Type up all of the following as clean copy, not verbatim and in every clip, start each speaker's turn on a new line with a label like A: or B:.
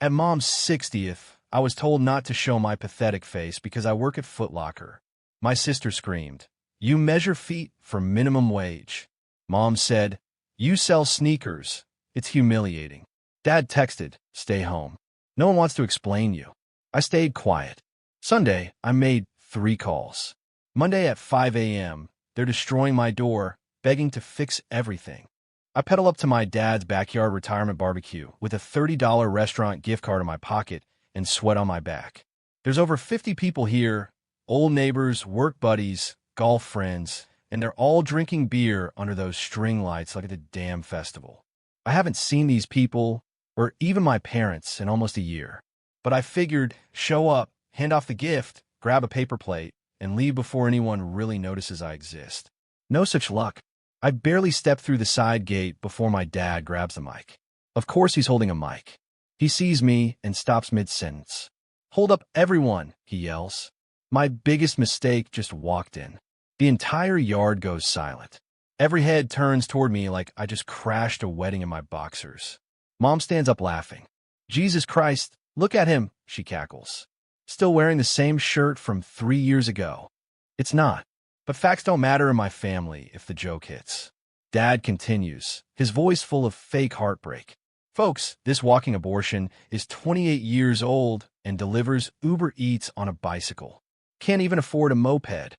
A: At Mom's 60th, I was told not to show my pathetic face because I work at Foot Locker. My sister screamed, "You measure feet for minimum wage." Mom said, "You sell sneakers. It's humiliating." Dad texted, "Stay home. No one wants to explain you." I stayed quiet. Sunday, I made 3 calls. Monday at 5 a.m., they're destroying my door, begging to fix everything. I pedal up to my dad's backyard retirement barbecue with a $30 restaurant gift card in my pocket and sweat on my back. There's over 50 people here, old neighbors, work buddies, golf friends, and they're all drinking beer under those string lights like at a damn festival. I haven't seen these people, or even my parents, in almost a year. But I figured, show up, hand off the gift, grab a paper plate, and leave before anyone really notices I exist. No such luck. I barely step through the side gate before my dad grabs the mic. Of course he's holding a mic. He sees me and stops mid-sentence. "Hold up, everyone," he yells. My biggest mistake just walked in. The entire yard goes silent. Every head turns toward me like I just crashed a wedding in my boxers. Mom stands up laughing. "Jesus Christ, look at him," she cackles. "Still wearing the same shirt from 3 years ago." It's not. But facts don't matter in my family if the joke hits. Dad continues, his voice full of fake heartbreak. "Folks, this walking abortion is 28 years old and delivers Uber Eats on a bicycle. Can't even afford a moped."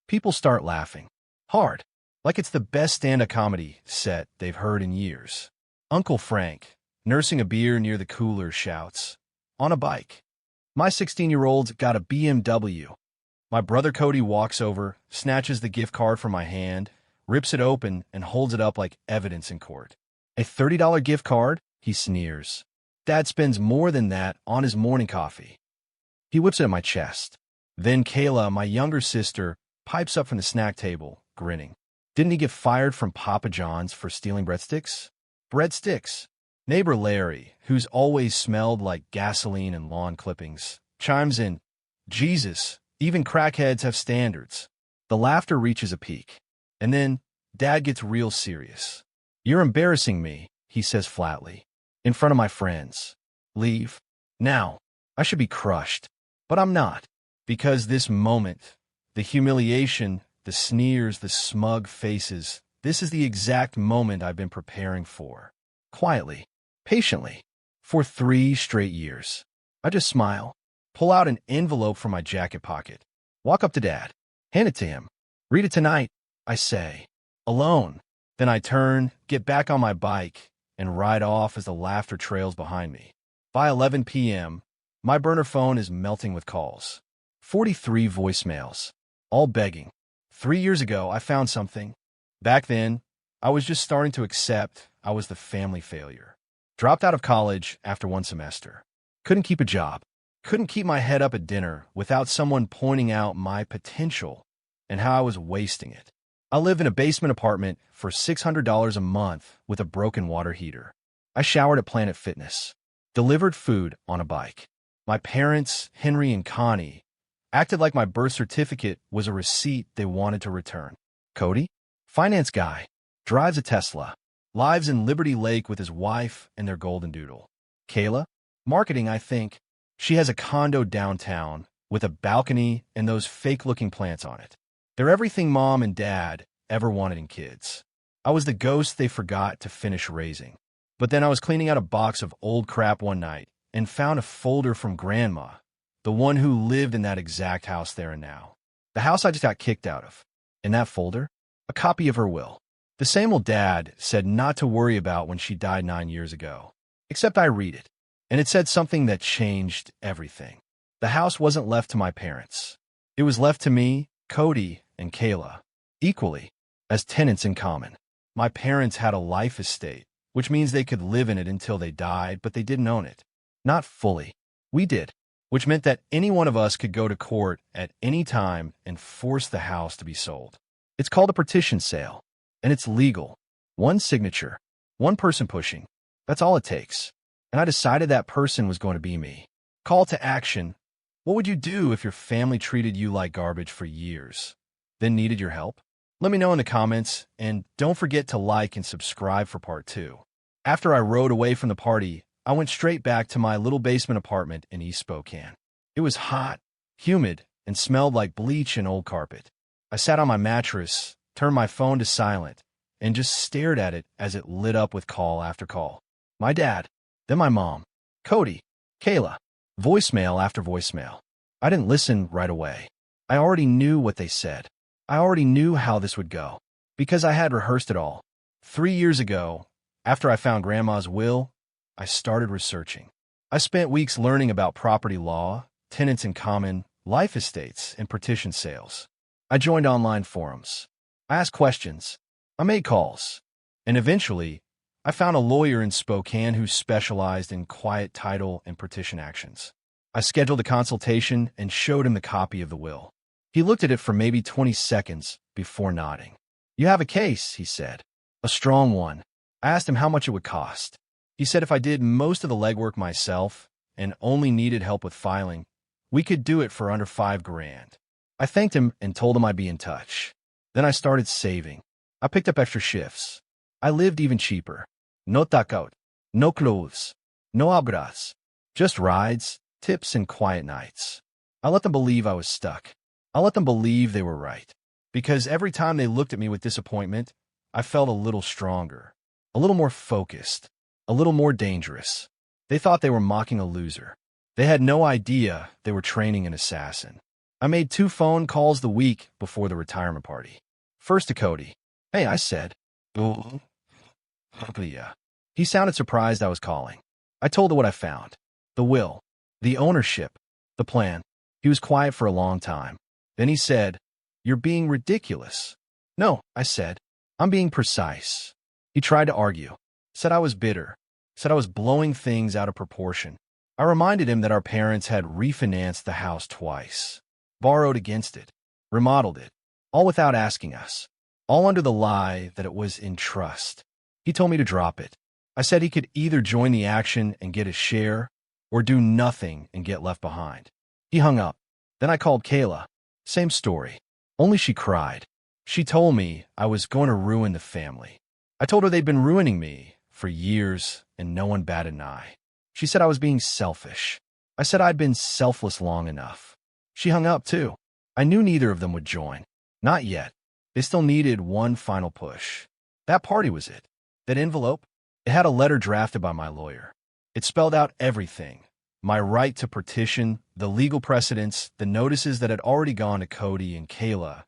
A: People start laughing. Hard. Like it's the best stand-up comedy set they've heard in years. Uncle Frank, nursing a beer near the cooler, shouts, "On a bike." My 16-year-old's got a BMW. My brother Cody walks over, snatches the gift card from my hand, rips it open, and holds it up like evidence in court. "A $30 gift card?" he sneers. "Dad spends more than that on his morning coffee." He whips it at my chest. Then Kayla, my younger sister, pipes up from the snack table, grinning. "Didn't he get fired from Papa John's for stealing breadsticks?" Breadsticks. Neighbor Larry, who's always smelled like gasoline and lawn clippings, chimes in, "Jesus, even crackheads have standards." The laughter reaches a peak. And then Dad gets real serious. "You're embarrassing me," he says flatly, "in front of my friends. Leave. Now." I should be crushed. But I'm not. Because this moment, the humiliation, the sneers, the smug faces, this is the exact moment I've been preparing for. Quietly, patiently, for 3 straight years. I just smile, pull out an envelope from my jacket pocket, walk up to Dad, hand it to him. "Read it tonight," I say, alone. Then I turn, get back on my bike, and ride off as the laughter trails behind me. By 11 p.m., my burner phone is melting with calls. 43 voicemails, all begging. 3 years ago, I found something. Back then, I was just starting to accept I was the family failure. Dropped out of college after 1 semester. Couldn't keep a job. Couldn't keep my head up at dinner without someone pointing out my potential and how I was wasting it. I live in a basement apartment for $600 a month with a broken water heater. I showered at Planet Fitness. Delivered food on a bike. My parents, Henry and Connie, acted like my birth certificate was a receipt they wanted to return. Cody, finance guy, drives a Tesla, lives in Liberty Lake with his wife and their golden doodle. Kayla, marketing, I think. She has a condo downtown with a balcony and those fake-looking plants on it. They're everything Mom and Dad ever wanted in kids. I was the ghost they forgot to finish raising. But then I was cleaning out a box of old crap one night and found a folder from Grandma, the one who lived in that exact house there and now. The house I just got kicked out of. In that folder, a copy of her will. The same old Dad said not to worry about when she died 9 years ago. Except I read it, and it said something that changed everything. The house wasn't left to my parents. It was left to me, Cody, and Kayla, equally, as tenants in common. My parents had a life estate, which means they could live in it until they died, but they didn't own it. Not fully. We did, which meant that any one of us could go to court at any time and force the house to be sold. It's called a partition sale, and it's legal. 1 signature, 1 person pushing. That's all it takes. And I decided that person was going to be me. Call to action. What would you do if your family treated you like garbage for years, then needed your help? Let me know in the comments, and don't forget to like and subscribe for part 2. After I rode away from the party, I went straight back to my little basement apartment in East Spokane. It was hot, humid, and smelled like bleach and old carpet. I sat on my mattress, turned my phone to silent, and just stared at it as it lit up with call after call. My dad, then my mom, Cody, Kayla, voicemail after voicemail. I didn't listen right away. I already knew what they said. I already knew how this would go, because I had rehearsed it all. 3 years ago, after I found Grandma's will, I started researching. I spent weeks learning about property law, tenants in common, life estates, and partition sales. I joined online forums. I asked questions. I made calls. And eventually, I found a lawyer in Spokane who specialized in quiet title and partition actions. I scheduled a consultation and showed him the copy of the will. He looked at it for maybe 20 seconds before nodding. "You have a case," he said. "A strong one." I asked him how much it would cost. He said if I did most of the legwork myself and only needed help with filing, we could do it for under $5,000. I thanked him and told him I'd be in touch. Then I started saving. I picked up extra shifts. I lived even cheaper. No takeout, no clothes, no abras, just rides, tips, and quiet nights. I let them believe I was stuck. I let them believe they were right. Because every time they looked at me with disappointment, I felt a little stronger, a little more focused, a little more dangerous. They thought they were mocking a loser. They had no idea they were training an assassin. I made 2 phone calls the week before the retirement party. First to Cody. "Hey," I said. "Oh, yeah." He sounded surprised I was calling. I told him what I found. The will, the ownership, the plan. He was quiet for a long time. Then he said, "You're being ridiculous." "No," I said. "I'm being precise." He tried to argue. Said I was bitter. Said I was blowing things out of proportion. I reminded him that our parents had refinanced the house twice, borrowed against it, remodeled it, all without asking us, all under the lie that it was in trust. He told me to drop it. I said he could either join the action and get his share, or do nothing and get left behind. He hung up. Then I called Kayla. Same story. Only she cried. She told me I was going to ruin the family. I told her they'd been ruining me for years and no one batted an eye. She said I was being selfish. I said I'd been selfless long enough. She hung up too. I knew neither of them would join. Not yet. They still needed one final push. That party was it. That envelope? It had a letter drafted by my lawyer. It spelled out everything. My right to petition, the legal precedents, the notices that had already gone to Cody and Kayla,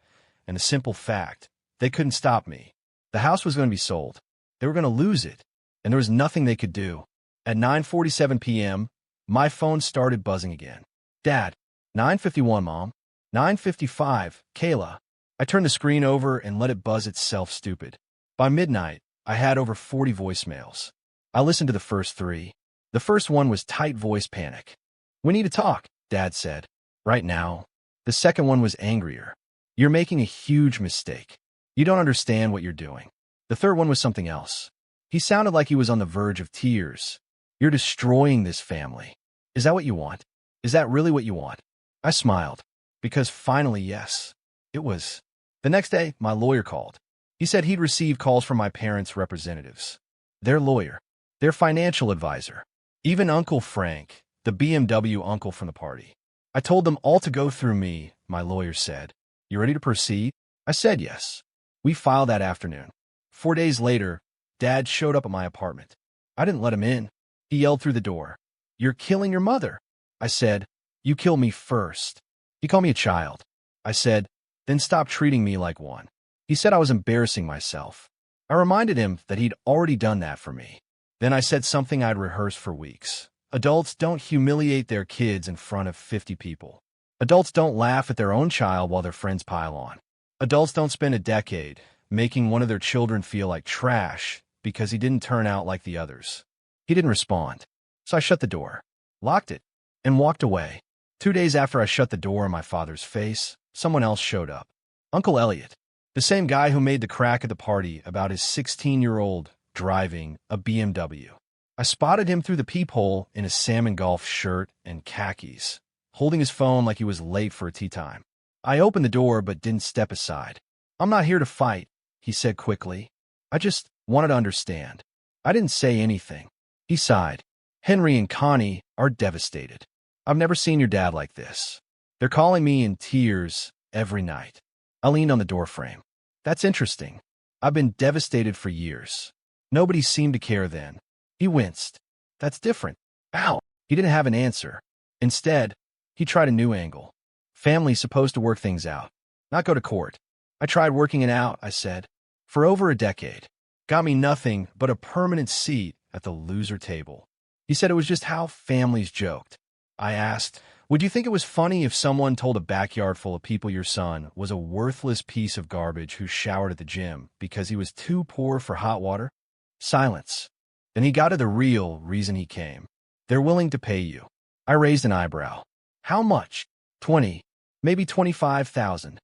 A: and a simple fact. They couldn't stop me. The house was going to be sold. They were going to lose it, and there was nothing they could do. At 9:47 p.m., my phone started buzzing again. "Dad." 9:51, Mom. 9:55, Kayla. I turned the screen over and let it buzz itself stupid. By midnight, I had over 40 voicemails. I listened to the first 3. The first one was tight voice panic. "We need to talk," Dad said. "Right now." The second one was angrier. "You're making a huge mistake. You don't understand what you're doing." The third one was something else. He sounded like he was on the verge of tears. "You're destroying this family. Is that what you want? Is that really what you want?" I smiled, because finally, yes, it was. The next day, my lawyer called. He said he'd received calls from my parents' representatives, their lawyer, their financial advisor, even Uncle Frank, the BMW uncle from the party. I told them all to go through me, my lawyer said. "You ready to proceed?" I said yes. We filed that afternoon. 4 days later, Dad showed up at my apartment. I didn't let him in. He yelled through the door, "You're killing your mother." I said, "You kill me first." He called me a child. I said, "Then stop treating me like one." He said I was embarrassing myself. I reminded him that he'd already done that for me. Then I said something I'd rehearsed for weeks. Adults don't humiliate their kids in front of 50 people. Adults don't laugh at their own child while their friends pile on. Adults don't spend a decade making one of their children feel like trash because he didn't turn out like the others. He didn't respond. So I shut the door, locked it, and walked away. 2 days after I shut the door in my father's face, someone else showed up. Uncle Elliot, the same guy who made the crack at the party about his 16-year-old driving a BMW. I spotted him through the peephole in a salmon golf shirt and khakis, holding his phone like he was late for a tea time. I opened the door but didn't step aside. "I'm not here to fight," he said quickly. "I just wanted to understand." I didn't say anything. He sighed. Henry and Connie are devastated. I've never seen your dad like this. They're calling me in tears every night. I leaned on the doorframe. That's interesting. I've been devastated for years. Nobody seemed to care then. He winced. That's different. Ow! He didn't have an answer. Instead, he tried a new angle. Family's supposed to work things out, not go to court. I tried working it out, I said, for over a decade. Got me nothing but a permanent seat at the loser table. He said it was just how families joked. I asked, would you think it was funny if someone told a backyard full of people your son was a worthless piece of garbage who showered at the gym because he was too poor for hot water? Silence. Then he got to the real reason he came. They're willing to pay you. I raised an eyebrow. How much? 20, maybe 25,000.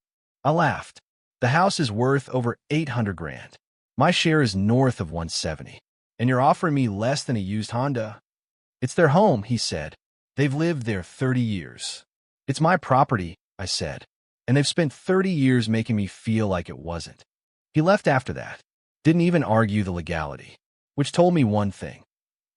A: I laughed. The house is worth over 800 grand. My share is north of 170. And you're offering me less than a used Honda? It's their home, he said. They've lived there 30 years. It's my property, I said. And they've spent 30 years making me feel like it wasn't. He left after that. Didn't even argue the legality. Which told me one thing.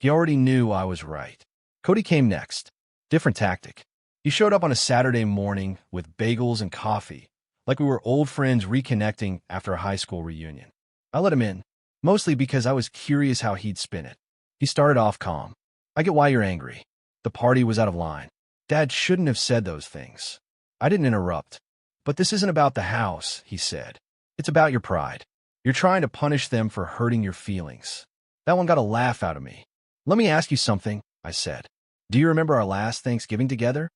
A: He already knew I was right. Cody came next. Different tactic. He showed up on a Saturday morning with bagels and coffee, like we were old friends reconnecting after a high school reunion. I let him in, mostly because I was curious how he'd spin it. He started off calm. I get why you're angry. The party was out of line. Dad shouldn't have said those things. I didn't interrupt. But this isn't about the house, he said. It's about your pride. You're trying to punish them for hurting your feelings. That one got a laugh out of me. Let me ask you something, I said. Do you remember our last Thanksgiving together?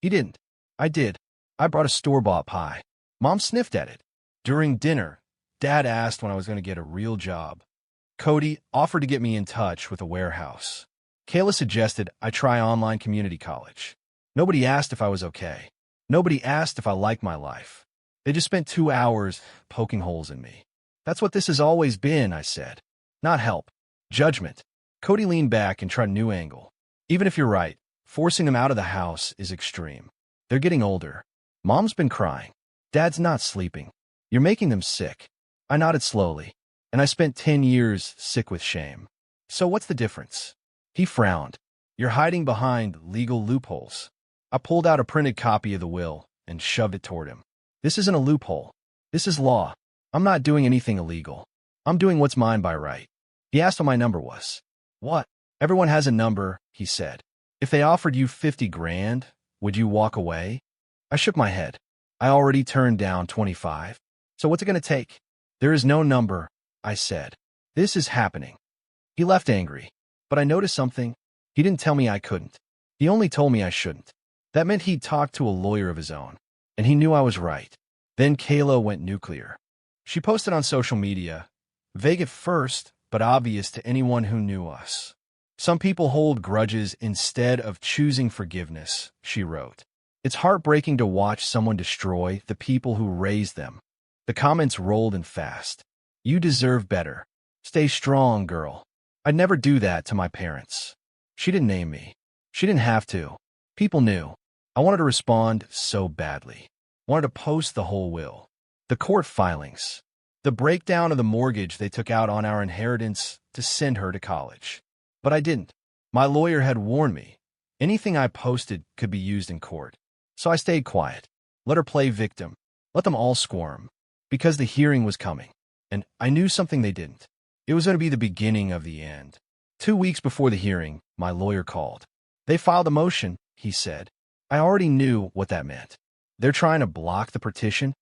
A: He didn't. I did. I brought a store-bought pie. Mom sniffed at it. During dinner, Dad asked when I was going to get a real job. Cody offered to get me in touch with a warehouse. Kayla suggested I try online community college. Nobody asked if I was okay. Nobody asked if I liked my life. They just spent 2 hours poking holes in me. That's what this has always been, I said. Not help. Judgment. Cody leaned back and tried a new angle. Even if you're right, forcing them out of the house is extreme. They're getting older. Mom's been crying. Dad's not sleeping. You're making them sick. I nodded slowly, and I spent 10 years sick with shame. So what's the difference? He frowned. You're hiding behind legal loopholes. I pulled out a printed copy of the will and shoved it toward him. This isn't a loophole. This is law. I'm not doing anything illegal. I'm doing what's mine by right. He asked what my number was. What? Everyone has a number, he said. If they offered you 50 grand, would you walk away? I shook my head. I already turned down 25. So what's it going to take? There is no number, I said. This is happening. He left angry. But I noticed something. He didn't tell me I couldn't. He only told me I shouldn't. That meant he'd talked to a lawyer of his own. And he knew I was right. Then Kayla went nuclear. She posted on social media, vague at first, but obvious to anyone who knew us. Some people hold grudges instead of choosing forgiveness, she wrote. It's heartbreaking to watch someone destroy the people who raised them. The comments rolled in fast. You deserve better. Stay strong, girl. I'd never do that to my parents. She didn't name me. She didn't have to. People knew. I wanted to respond so badly. Wanted to post the whole will. The court filings. The breakdown of the mortgage they took out on our inheritance to send her to college. But I didn't. My lawyer had warned me. Anything I posted could be used in court. So I stayed quiet. Let her play victim. Let them all squirm. Because the hearing was coming. And I knew something they didn't. It was going to be the beginning of the end. 2 weeks before the hearing, my lawyer called. They filed a motion, he said. I already knew what that meant. They're trying to block the petition?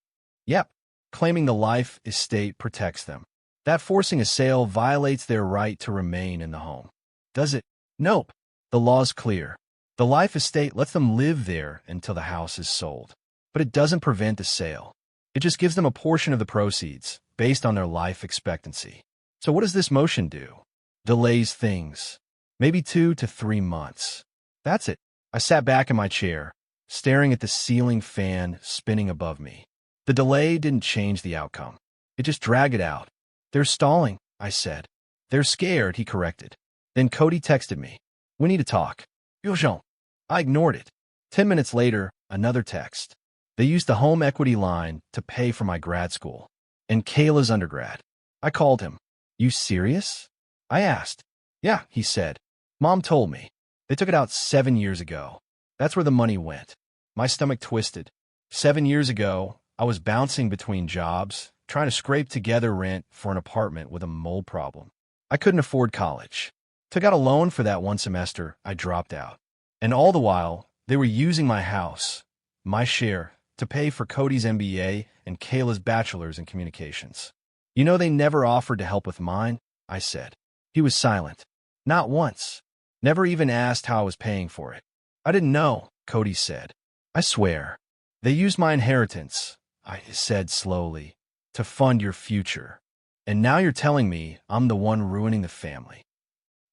A: Yep. Claiming the life estate protects them. That forcing a sale violates their right to remain in the home. Does it? Nope. The law's clear. The life estate lets them live there until the house is sold. But it doesn't prevent the sale. It just gives them a portion of the proceeds based on their life expectancy. So what does this motion do? Delays things. Maybe 2 to 3 months. That's it. I sat back in my chair, staring at the ceiling fan spinning above me. The delay didn't change the outcome. It just dragged it out. They're stalling, I said. They're scared, he corrected. Then Cody texted me. We need to talk. Urgent. I ignored it. 10 minutes later, another text. They used the home equity line to pay for my grad school and Kayla's undergrad. I called him. You serious? I asked. Yeah, he said. Mom told me. They took it out 7 years ago. That's where the money went. My stomach twisted. 7 years ago, I was bouncing between jobs, trying to scrape together rent for an apartment with a mold problem. I couldn't afford college. Took out a loan for that one semester, I dropped out. And all the while, they were using my house, my share, to pay for Cody's MBA and Kayla's bachelor's in communications. You know they never offered to help with mine, I said. He was silent. Not once. Never even asked how I was paying for it. I didn't know, Cody said. I swear. They used my inheritance, I said slowly, to fund your future. And now you're telling me I'm the one ruining the family.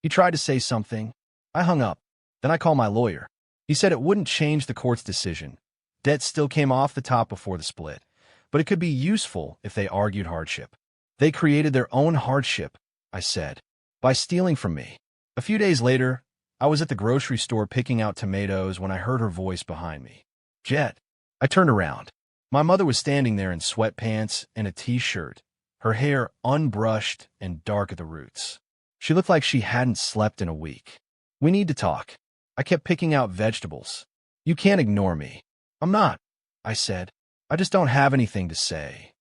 A: He tried to say something. I hung up. Then I called my lawyer. He said it wouldn't change the court's decision. Debt still came off the top before the split, but it could be useful if they argued hardship. They created their own hardship, I said, by stealing from me. A few days later, I was at the grocery store picking out tomatoes when I heard her voice behind me. Jet. I turned around. My mother was standing there in sweatpants and a t-shirt, her hair unbrushed and dark at the roots. She looked like she hadn't slept in a week. We need to talk. I kept picking out vegetables. You can't ignore me. I'm not, I said. I just don't have anything to say.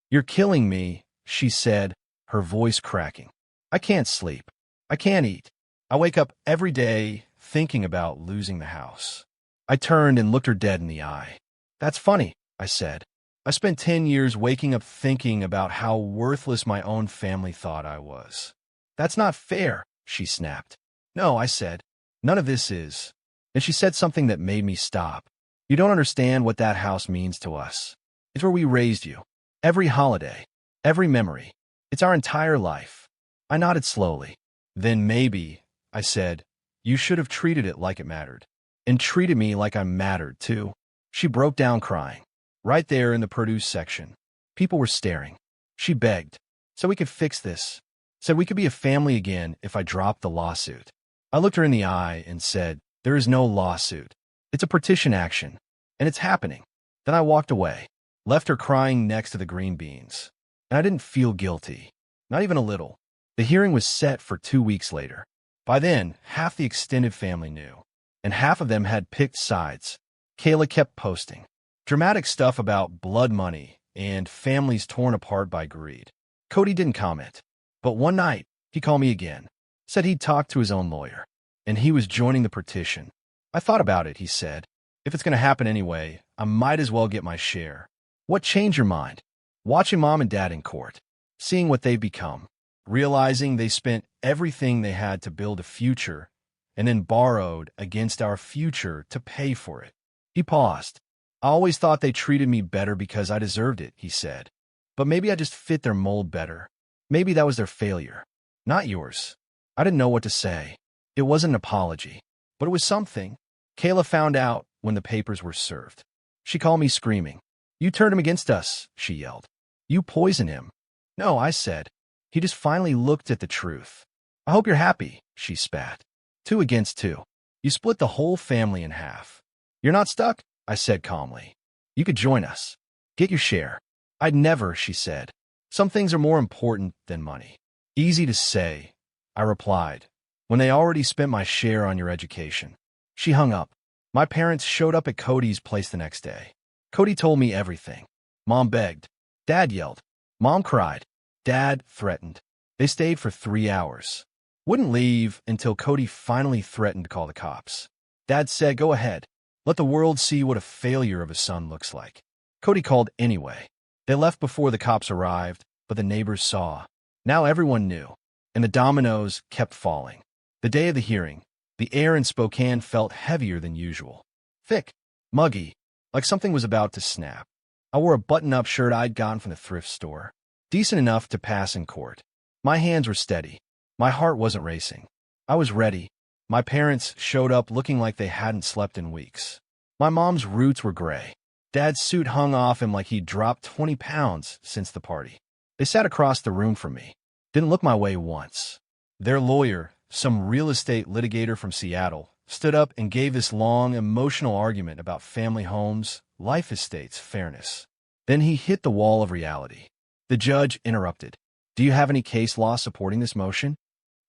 A: You're killing me, she said, her voice cracking. I can't sleep. I can't eat. I wake up every day thinking about losing the house. I turned and looked her dead in the eye. That's funny, I said. I spent 10 years waking up thinking about how worthless my own family thought I was. That's not fair, she snapped. No, I said. None of this is. And she said something that made me stop. You don't understand what that house means to us. It's where we raised you. Every holiday. Every memory. It's our entire life. I nodded slowly. Then maybe, I said, you should have treated it like it mattered. And treated me like I mattered, too. She broke down crying. Right there in the produce section. People were staring. She begged. So we could fix this. Said we could be a family again if I dropped the lawsuit. I looked her in the eye and said, there is no lawsuit. It's a petition action. And it's happening. Then I walked away. Left her crying next to the green beans. And I didn't feel guilty. Not even a little. The hearing was set for 2 weeks later. By then, half the extended family knew. And half of them had picked sides. Kayla kept posting. Dramatic stuff about blood money and families torn apart by greed. Cody didn't comment. But one night, he called me again. Said he'd talked to his own lawyer. And he was joining the petition. I thought about it, he said. If it's going to happen anyway, I might as well get my share. What changed your mind? Watching Mom and Dad in court. Seeing what they've become. Realizing they spent everything they had to build a future and then borrowed against our future to pay for it. He paused. I always thought they treated me better because I deserved it, he said. But maybe I just fit their mold better. Maybe that was their failure. Not yours. I didn't know what to say. It wasn't an apology. But it was something. Kayla found out when the papers were served. She called me screaming. You turned him against us, she yelled. You poisoned him. No, I said. He just finally looked at the truth. I hope you're happy, she spat. 2 against 2. You split the whole family in half. You're not stuck, I said calmly. You could join us. Get your share. I'd never, she said. Some things are more important than money. Easy to say, I replied, when they already spent my share on your education. She hung up. My parents showed up at Cody's place the next day. Cody told me everything. Mom begged. Dad yelled. Mom cried. Dad threatened. They stayed for 3 hours. Wouldn't leave until Cody finally threatened to call the cops. Dad said, go ahead. Let the world see what a failure of a son looks like. Cody called anyway. They left before the cops arrived, but the neighbors saw. Now everyone knew, and the dominoes kept falling. The day of the hearing, the air in Spokane felt heavier than usual. Thick, muggy, like something was about to snap. I wore a button-up shirt I'd gotten from the thrift store. Decent enough to pass in court. My hands were steady. My heart wasn't racing. I was ready. My parents showed up looking like they hadn't slept in weeks. My mom's roots were gray. Dad's suit hung off him like he'd dropped 20 pounds since the party. They sat across the room from me. Didn't look my way once. Their lawyer, some real estate litigator from Seattle, stood up and gave this long, emotional argument about family homes, life estates, fairness. Then he hit the wall of reality. The judge interrupted. Do you have any case law supporting this motion?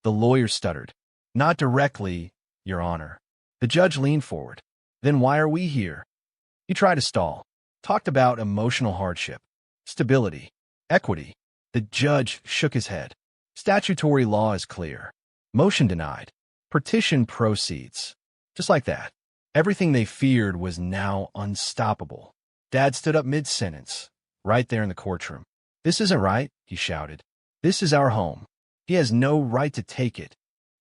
A: The lawyer stuttered. Not directly, Your Honor. The judge leaned forward. Then why are we here? He tried to stall. Talked about emotional hardship, stability, equity. The judge shook his head. Statutory law is clear. Motion denied. Petition proceeds. Just like that. Everything they feared was now unstoppable. Dad stood up mid-sentence, right there in the courtroom. This isn't right, he shouted. This is our home. He has no right to take it.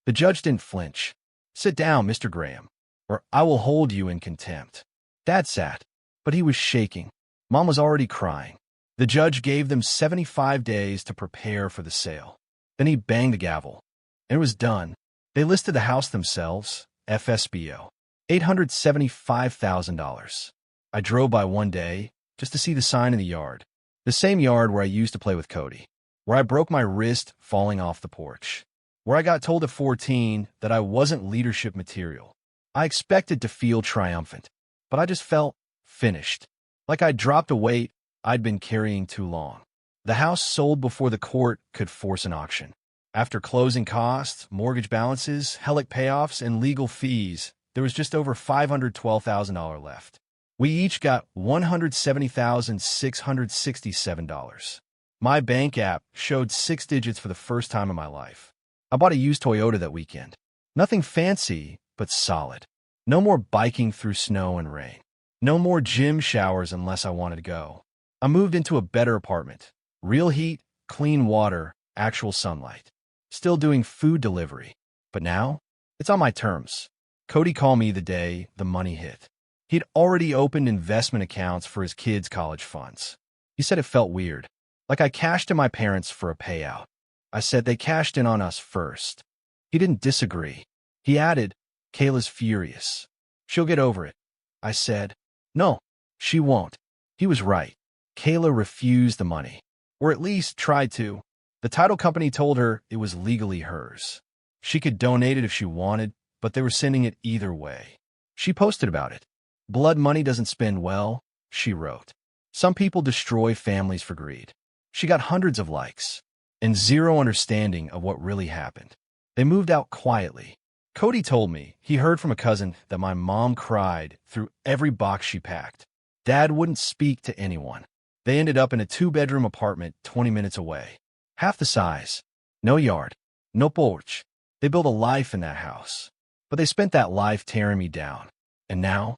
A: The judge didn't flinch. Sit down, Mr. Graham, or I will hold you in contempt. Dad sat, but he was shaking. Mom was already crying. The judge gave them 75 days to prepare for the sale. Then he banged the gavel. And it was done. They listed the house themselves, FSBO. $875,000. I drove by one day just to see the sign in the yard. The same yard where I used to play with Cody. Where I broke my wrist falling off the porch. Where I got told at 14 that I wasn't leadership material. I expected to feel triumphant, but I just felt finished. Like I'd dropped a weight I'd been carrying too long. The house sold before the court could force an auction. After closing costs, mortgage balances, HELOC payoffs, and legal fees, there was just over $512,000 left. We each got $170,667. My bank app showed 6 digits for the first time in my life. I bought a used Toyota that weekend. Nothing fancy, but solid. No more biking through snow and rain. No more gym showers unless I wanted to go. I moved into a better apartment. Real heat, clean water, actual sunlight. Still doing food delivery. But now, it's on my terms. Cody called me the day the money hit. He'd already opened investment accounts for his kids' college funds. He said it felt weird, like I cashed in my parents for a payout. I said they cashed in on us first. He didn't disagree. He added, Kayla's furious. She'll get over it. I said, no, she won't. He was right. Kayla refused the money, or at least tried to. The title company told her it was legally hers. She could donate it if she wanted, but they were sending it either way. She posted about it. Blood money doesn't spend well, she wrote. Some people destroy families for greed. She got hundreds of likes and zero understanding of what really happened. They moved out quietly. Cody told me he heard from a cousin that my mom cried through every box she packed. Dad wouldn't speak to anyone. They ended up in a 2-bedroom apartment 20 minutes away. Half the size. No yard. No porch. They built a life in that house. But they spent that life tearing me down. And now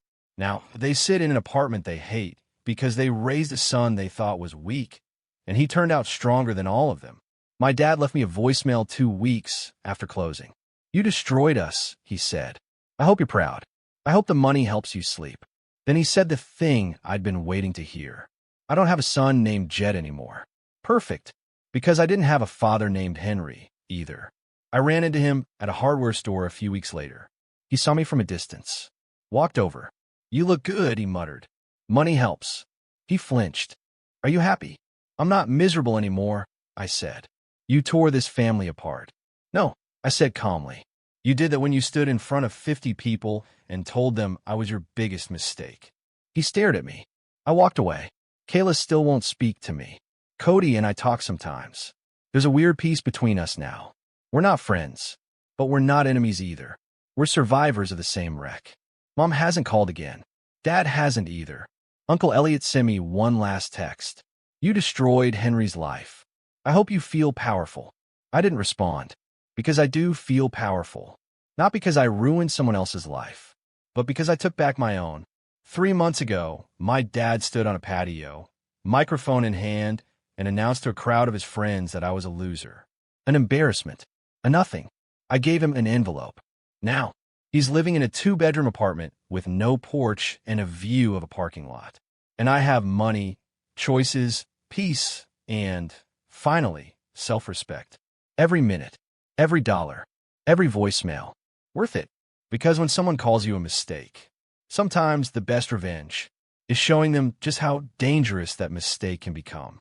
A: they sit in an apartment they hate because they raised a son they thought was weak, and he turned out stronger than all of them. My dad left me a voicemail 2 weeks after closing. You destroyed us, he said. I hope you're proud. I hope the money helps you sleep. Then he said the thing I'd been waiting to hear. I don't have a son named Jed anymore. Perfect. Because I didn't have a father named Henry, either. I ran into him at a hardware store a few weeks later. He saw me from a distance. Walked over. You look good, he muttered. Money helps. He flinched. Are you happy? I'm not miserable anymore, I said. You tore this family apart. No, I said calmly. You did that when you stood in front of 50 people and told them I was your biggest mistake. He stared at me. I walked away. Kayla still won't speak to me. Cody and I talk sometimes. There's a weird piece between us now. We're not friends, but we're not enemies either. We're survivors of the same wreck. Mom hasn't called again. Dad hasn't either. Uncle Elliot sent me one last text. You destroyed Henry's life. I hope you feel powerful. I didn't respond, because I do feel powerful. Not because I ruined someone else's life, but because I took back my own. 3 months ago, my dad stood on a patio, microphone in hand, and announced to a crowd of his friends that I was a loser. An embarrassment. A nothing. I gave him an envelope. Now, he's living in a 2-bedroom apartment with no porch and a view of a parking lot. And I have money, choices, peace, and, finally, self-respect. Every minute, every dollar, every voicemail. Worth it. Because when someone calls you a mistake, sometimes the best revenge is showing them just how dangerous that mistake can become.